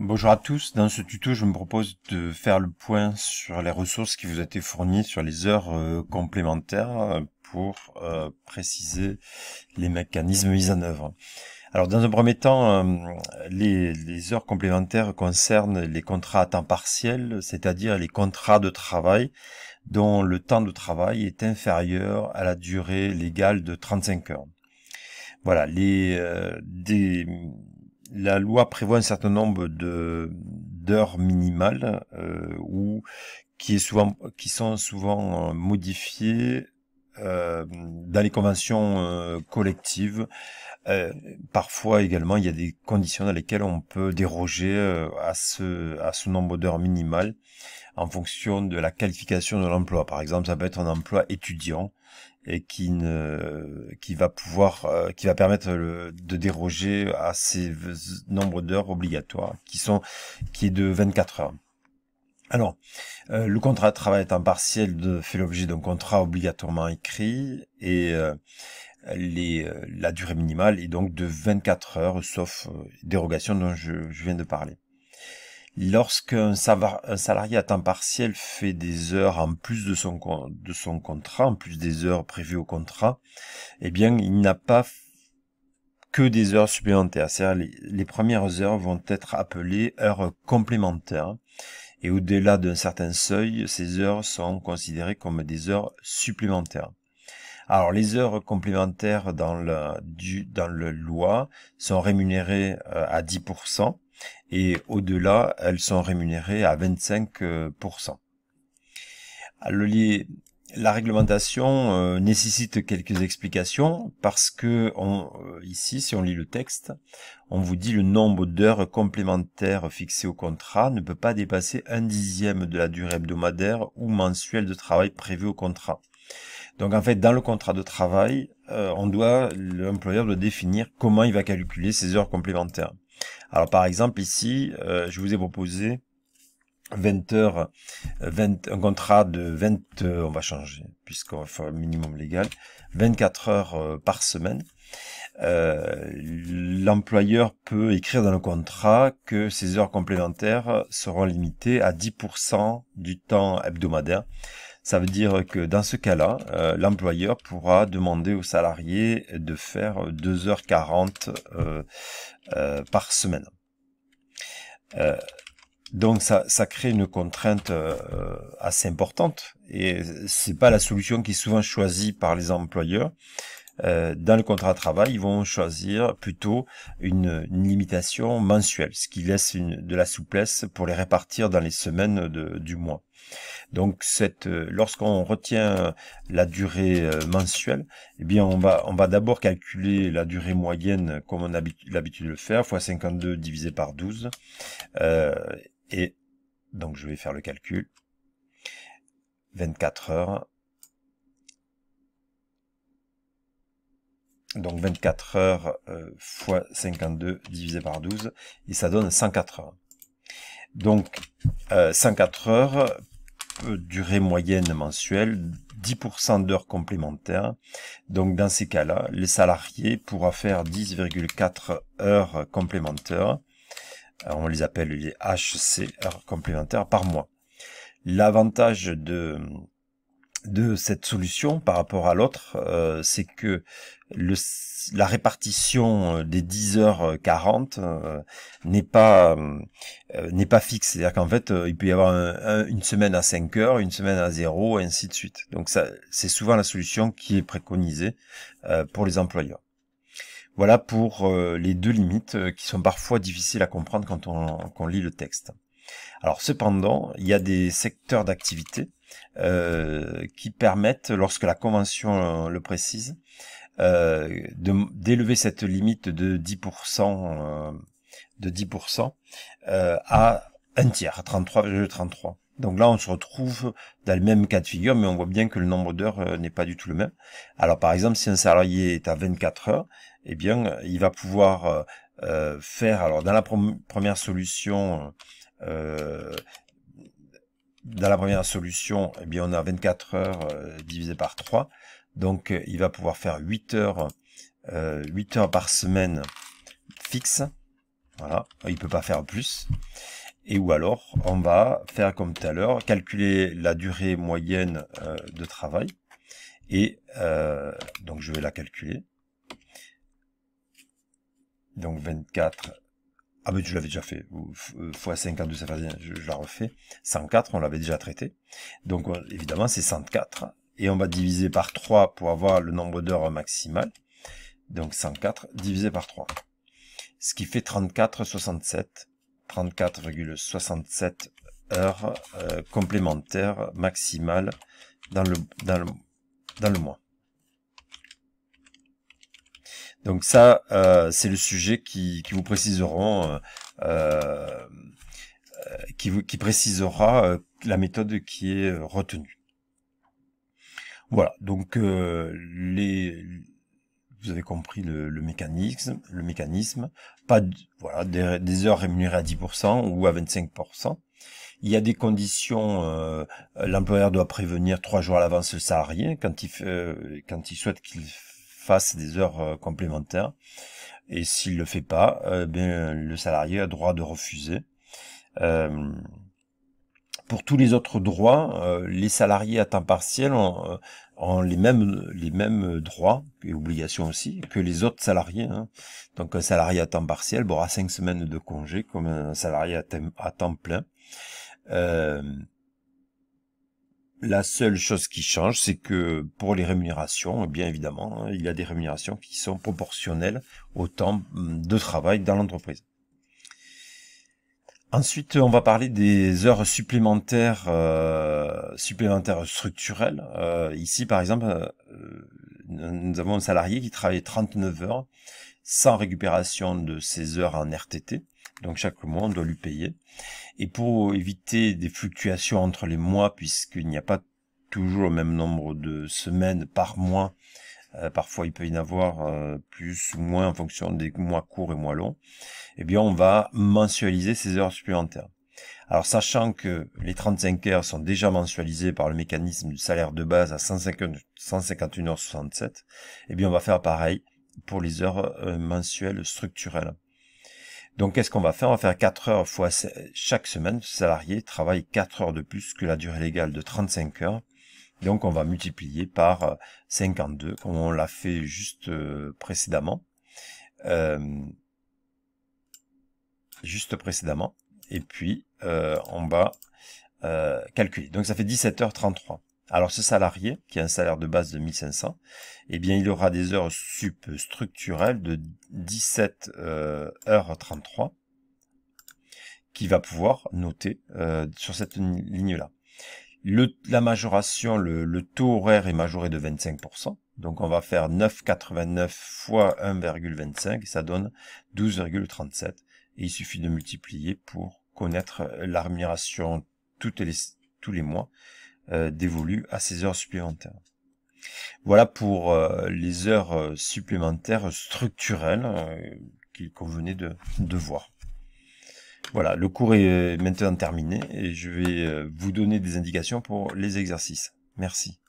Bonjour à tous, dans ce tuto je me propose de faire le point sur les ressources qui vous ont été fournies sur les heures complémentaires pour préciser les mécanismes mis en œuvre. Alors dans un premier temps, les heures complémentaires concernent les contrats à temps partiel, c'est-à-dire les contrats de travail dont le temps de travail est inférieur à la durée légale de 35 heures. Voilà, la loi prévoit un certain nombre d'heures minimales qui sont souvent modifiées dans les conventions collectives. Parfois également, il y a des conditions dans lesquelles on peut déroger à ce nombre d'heures minimales en fonction de la qualification de l'emploi. Par exemple, ça peut être un emploi étudiant et qui va permettre de déroger à ces nombres d'heures obligatoires qui est de 24 heures. Alors, le contrat de travail à temps partiel fait l'objet d'un contrat obligatoirement écrit et la durée minimale est donc de 24 heures, sauf dérogation dont je viens de parler. Lorsqu'un salarié à temps partiel fait des heures en plus de son contrat, en plus des heures prévues au contrat, eh bien, il n'a pas que des heures supplémentaires. C'est-à-dire les premières heures vont être appelées heures complémentaires. Et au-delà d'un certain seuil, ces heures sont considérées comme des heures supplémentaires. Alors, les heures complémentaires dans le loi sont rémunérées à 10%. Et au-delà, elles sont rémunérées à 25%. La réglementation nécessite quelques explications parce que ici, si on lit le texte, on vous dit le nombre d'heures complémentaires fixées au contrat ne peut pas dépasser 1/10 de la durée hebdomadaire ou mensuelle de travail prévue au contrat. Donc en fait, dans le contrat de travail, l'employeur doit définir comment il va calculer ces heures complémentaires. Alors par exemple ici, je vous ai proposé 20 heures, un contrat de 20, on va changer, puisqu'on va faire un minimum légal, 24 heures par semaine. L'employeur peut écrire dans le contrat que ces heures complémentaires seront limitées à 10% du temps hebdomadaire. Ça veut dire que dans ce cas-là, l'employeur pourra demander au salarié de faire 2h40 par semaine. Donc ça crée une contrainte assez importante et c'est pas la solution qui est souvent choisie par les employeurs. Dans le contrat de travail, ils vont choisir plutôt une limitation mensuelle, ce qui laisse de la souplesse pour les répartir dans les semaines du mois. Donc lorsqu'on retient la durée mensuelle, eh bien on va d'abord calculer la durée moyenne comme on a l'habitude de le faire, fois 52 divisé par 12. Et donc je vais faire le calcul. 24 heures. Donc 24 heures fois 52 divisé par 12 et ça donne 104 heures. Donc 104 heures, durée moyenne mensuelle, 10% d'heures complémentaires. Donc dans ces cas-là, les salariés pourront faire 10,4 heures complémentaires. Alors, on les appelle les HC, heures complémentaires par mois. L'avantage de cette solution par rapport à l'autre, c'est que la répartition des 10h40 n'est pas fixe. C'est-à-dire qu'en fait, il peut y avoir une semaine à 5 heures, une semaine à 0, et ainsi de suite. Donc ça, c'est souvent la solution qui est préconisée pour les employeurs. Voilà pour les deux limites qui sont parfois difficiles à comprendre quand on lit le texte. Alors cependant, il y a des secteurs d'activité qui permettent, lorsque la convention le précise, d'élever cette limite de 10%, à un tiers, à 33,33. Donc là, on se retrouve dans le même cas de figure, mais on voit bien que le nombre d'heures n'est pas du tout le même. Alors par exemple, si un salarié est à 24 heures, eh bien, il va pouvoir faire, alors dans la première solution, eh bien, on a 24 heures divisé par 3. Donc, il va pouvoir faire 8 heures par semaine fixe. Voilà, il peut pas faire plus. Et ou alors, on va faire comme tout à l'heure, calculer la durée moyenne de travail. Et donc, je vais la calculer. Donc, 24... Ah mais je l'avais déjà fait, fois 52, ça fait rien, je la refais. 104, on l'avait déjà traité. Donc évidemment, c'est 104. Et on va diviser par 3 pour avoir le nombre d'heures maximal. Donc 104 divisé par 3. Ce qui fait 34,67. 34,67 heures complémentaires maximales dans le mois. Donc ça, c'est le sujet qui vous préciseront, qui précisera la méthode qui est retenue. Voilà, donc vous avez compris le mécanisme. Pas voilà des heures rémunérées à 10% ou à 25%. Il y a des conditions. L'employeur doit prévenir 3 jours à l'avance le salarié quand il souhaite qu'il fasse des heures complémentaires. Et s'il le fait pas, bien le salarié a droit de refuser. Pour tous les autres droits, les salariés à temps partiel ont les mêmes droits et obligations aussi que les autres salariés. Hein. Donc un salarié à temps partiel aura 5 semaines de congé comme un salarié à temps plein. La seule chose qui change, c'est que pour les rémunérations, bien évidemment, il y a des rémunérations qui sont proportionnelles au temps de travail dans l'entreprise. Ensuite, on va parler des heures supplémentaires, structurelles. Ici, par exemple, nous avons un salarié qui travaille 39 heures sans récupération de ses heures en RTT. Donc chaque mois, on doit lui payer. Et pour éviter des fluctuations entre les mois, puisqu'il n'y a pas toujours le même nombre de semaines par mois, parfois il peut y en avoir plus ou moins en fonction des mois courts et mois longs, eh bien on va mensualiser ces heures supplémentaires. Alors sachant que les 35 heures sont déjà mensualisées par le mécanisme du salaire de base à 151,67 €, eh bien on va faire pareil pour les heures mensuelles structurelles. Donc qu'est-ce qu'on va faire? On va faire 4 heures fois chaque semaine. Le salarié travaille 4 heures de plus que la durée légale de 35 heures. Donc on va multiplier par 52, comme on l'a fait juste précédemment. Et puis on va calculer. Donc ça fait 17h33. Alors ce salarié, qui a un salaire de base de 1500, eh bien il aura des heures structurelles de 17h33 qu'il va pouvoir noter sur cette ligne-là. La majoration, le taux horaire est majoré de 25%. Donc on va faire 9,89 fois 1,25 et ça donne 12,37. Et il suffit de multiplier pour connaître la rémunération tous les mois dévolue à ces heures supplémentaires. Voilà pour les heures supplémentaires structurelles qu'il convenait de voir. Voilà, le cours est maintenant terminé et je vais vous donner des indications pour les exercices. Merci.